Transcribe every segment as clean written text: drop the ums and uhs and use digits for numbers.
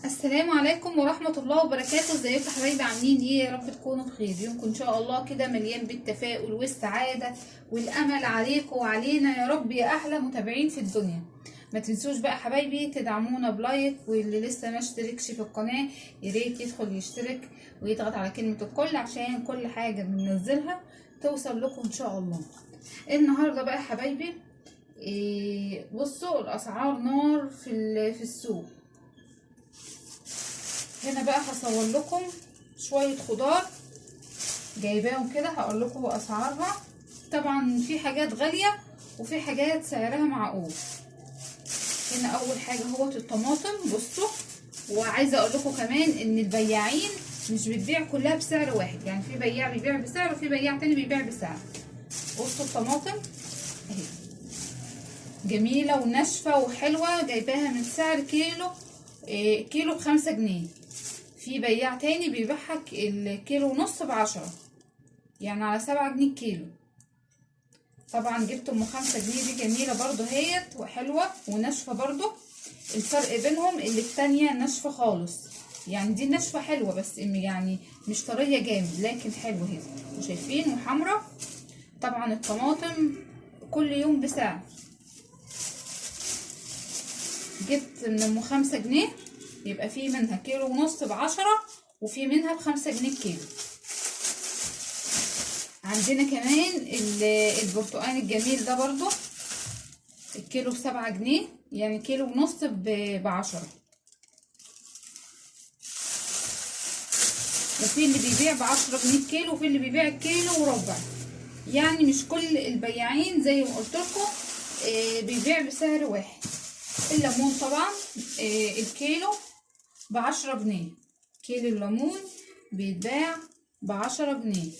السلام عليكم ورحمة الله وبركاته. ازيكم يا حبايبي؟ عاملين ايه؟ يا رب تكونوا بخير. يومكم ان شاء الله كده مليان بالتفاؤل والسعادة والامل عليكم وعلينا يا رب، يا احلى متابعين في الدنيا. ما تنسوش بقى حبايبي تدعمونا بلايك، واللي لسه ما اشتركش في القناة ياريت يدخل يشترك ويضغط على كلمة الكل عشان كل حاجة بننزلها توصل لكم ان شاء الله. النهاردة بقى حبايبي بصوا الاسعار نار في السوق. هنا بقى هصور لكم شوية خضار جايباهم كده، هقول لكم اسعارها. طبعا في حاجات غالية وفي حاجات سعرها معقول. هنا اول حاجة هو الطماطم بصوا، وعايزة اقول لكم كمان ان البياعين مش بتبيع كلها بسعر واحد، يعني في بياع بيبيع بسعر وفي بياع تاني بيبيع بسعر. بصوا الطماطم اهي جميلة وناشفة وحلوة، جايباها من سعر كيلو ب5 جنيه. في بياع تاني بيبيعها الكيلو ونص ب10، يعني على 7 جنيه الكيلو. طبعا جبت ام 5 جنيه دي جميلة برضو هيت وحلوة وناشفة برضو. الفرق بينهم اللي التانية ناشفة خالص، يعني دي ناشفة حلوة بس يعني مش طرية جامد لكن حلوة هي وشايفين وحمرة. طبعا الطماطم كل يوم بسعر. جبت من ام 5 جنيه، يبقى في منها كيلو ونص ب10 وفي منها ب5 جنيه الكيلو. عندنا كمان البرتقال الجميل ده برضو الكيلو ب7 جنيه، يعني كيلو ونص ب10. وفي اللي بيبيع ب10 جنيه الكيلو وفي اللي بيبيع الكيلو وربع، يعني مش كل البياعين زي ما قلت لكم بيبيع بسعر واحد. الليمون طبعا الكيلو ب10 جنيه، كيلو الليمون بيتباع ب10 جنيه.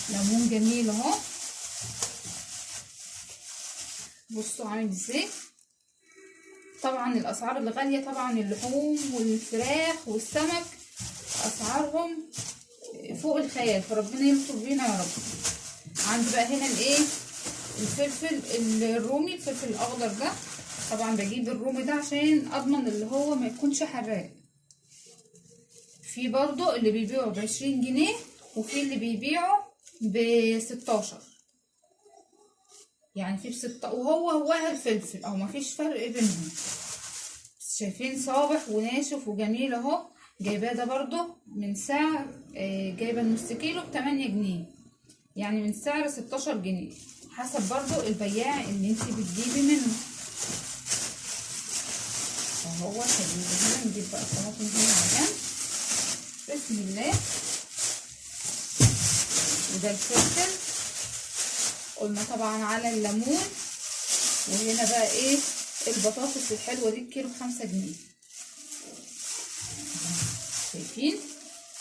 ليمون جميل اهو، بصوا عامل ازاي. طبعا الاسعار اللي غاليه طبعا اللحوم والفراخ والسمك اسعارهم فوق الخيال، فربنا يلطف بينا يا رب. عندي بقى هنا الايه الفلفل الرومي، الفلفل الاخضر ده. طبعا بجيب الرومي ده عشان اضمن اللي هو ما يكونش حراق. في برضو اللي بيبيعوا ب20 جنيه وفي اللي بيبيعوا ب16، يعني في بستة وهو الفلفل او مفيش فرق بينهم. شايفين صابح وناشف وجميل اهو. جايباه ده برضو من سعر جايبه النص كيلو ب8 جنيه، يعني من سعر 16 جنيه حسب برضو البياع اللي انت بتجيبي منه. اهو هنا نجيب بقى الطماطم هنا على جنب. بسم الله. وده الفلفل قلنا طبعا على الليمون. وهنا بقى ايه البطاطس الحلوه دي الكيلو ب5 جنيه. شايفين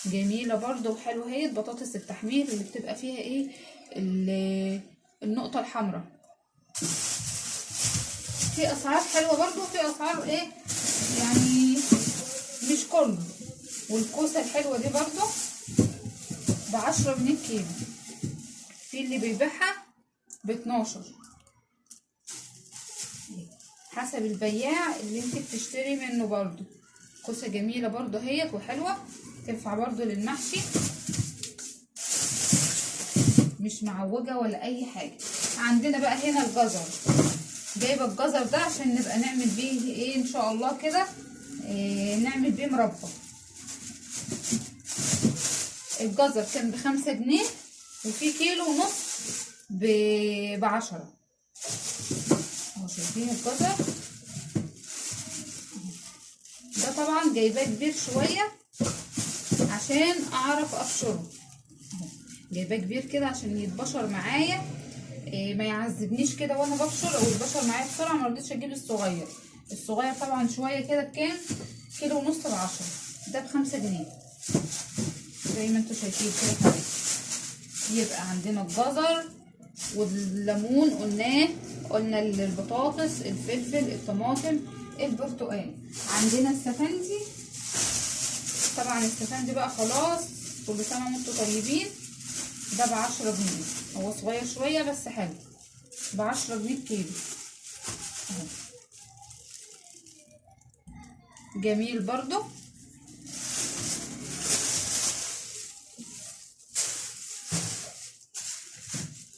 جميله برضو وحلوه اهي. بطاطس التحمير اللي بتبقى فيها ايه النقطه الحمراء. في اسعار حلوه برضو في اسعار ايه يعني مش كله. والكوسه الحلوه دي برضو ب10 جنيه الكيلو، في اللي بيبيعها ب12 حسب البياع اللي انت بتشتري منه. برضو كوسه جميله برضو هيت وحلوه، تنفع برضو للمحشي، مش معوجه ولا اي حاجه. عندنا بقى هنا الجزر، جايبه الجزر ده عشان نبقى نعمل بيه ايه ان شاء الله كده نعمل بيه مربى. الجزر كان ب5 جنيه وفي كيلو ونص ب10. اهو شايفين الجزر ده طبعا جايباه كبير شويه عشان اعرف ابشره. جايباه كبير كده عشان يتبشر معايا ما يعذبنيش كده وانا ببشر، او البشر معايا بسرعه. ما رضيتش اجيب الصغير طبعا شويه كده بكام؟ كيلو ونص ب10. ده ب5 جنيه زي ما انتوا شايفين كده. يبقى عندنا الجزر والليمون قلنا البطاطس الفلفل الطماطم البرتقال. عندنا السفندي. طبعا السفندي بقى خلاص كل سنه وانتم طيبين. ده ب10 جنيه، هو صغير شويه بس حلو. ب10 جنيه الكيلو. جميل برضو.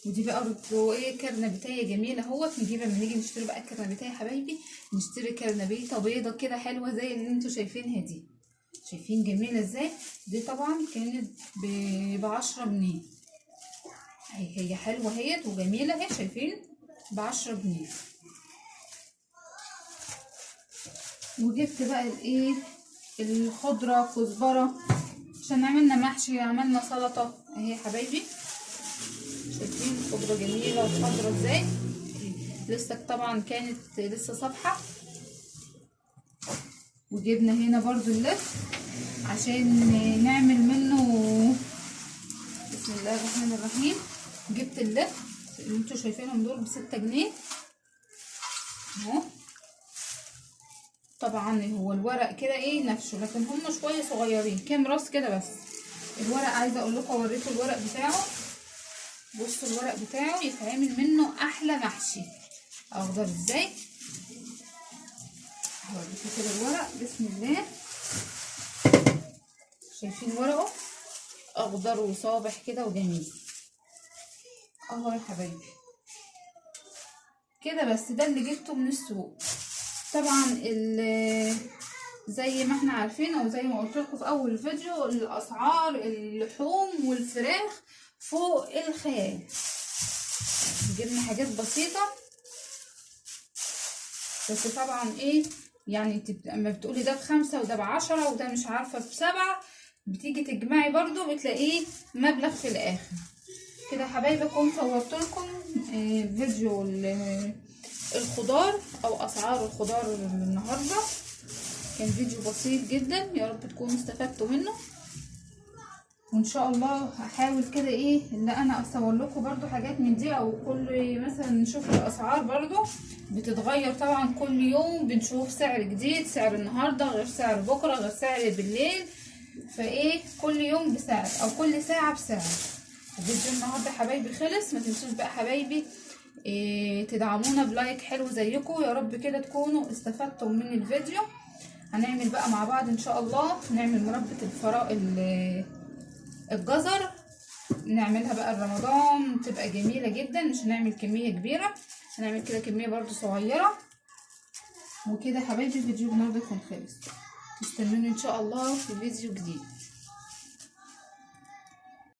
ودي بقى ايه كرنبيتايه جميله اهوت. نجيب لما نيجي نشتري بقى الكرنبيتايه يا حبايبي، نشتري كرنبيطه بيضه كده حلوه زي اللي انتوا شايفينها دي. شايفين جميله ازاي؟ دي طبعا كانت ب10 جنيه. هي حلوه اهيت وجميله اهي، شايفين؟ ب10 جنيه. وجبت بقى الايه الخضره، كزبره عشان عملنا محشي، عملنا سلطه اهي يا حبايبي. شايفين خضره جميله وخضره ازاي؟ لسه طبعا كانت لسه صبحه. وجبنا هنا برضو اللف عشان نعمل منه. بسم الله الرحمن الرحيم. جبت اللف اللي انتوا شايفينهم دول ب6 جنيه اهو. طبعا هو الورق كده ايه نفشه، لكن هم شويه صغيرين كام راس كده بس. الورق عايزه اقول لكم، اوريكم الورق بتاعه. بصوا الورق بتاعه يتعمل منه احلى محشي اخضر ازاي. هوريكم كده الورق بسم الله. شايفين ورقه اخضر وصابح كده وجميل اهو يا حبايبي كده. بس ده اللي جبته من السوق. طبعا زي ما احنا عارفين او زي ما قلت لكم في اول فيديو، الاسعار اللحوم والفراخ فوق الخيال. جبنا حاجات بسيطه بس طبعا ايه يعني انت اما بتقولي ده ب5 وده ب10 وده مش عارفه ب7، بتيجي تجمعي برضو بتلاقيه مبلغ في الاخر كده. حبايبكم صورت لكم فيديو الخضار او اسعار الخضار النهارده. كان فيديو بسيط جدا، يا رب تكونوا استفدتوا منه. وان شاء الله هحاول كده ايه ان انا اصور لكم برضو حاجات من دي، او كل مثلا نشوف الاسعار برضو بتتغير طبعا كل يوم. بنشوف سعر جديد، سعر النهارده غير سعر بكره غير سعر بالليل، فايه كل يوم بسعر او كل ساعه بسعر. الفيديو النهارده حبايبي خلص. ما تنسوش بقى حبايبي تدعمونا بلايك حلو زيكم. يا رب كده تكونوا استفدتم من الفيديو. هنعمل بقى مع بعض ان شاء الله، نعمل مربى الجزر، نعملها بقى رمضان تبقى جميلة جدا. مش هنعمل كمية كبيرة، هنعمل كده كمية برضو صغيرة. وكده حبايبي فيديو النهارده يكون خلص. استنوني ان شاء الله في فيديو جديد.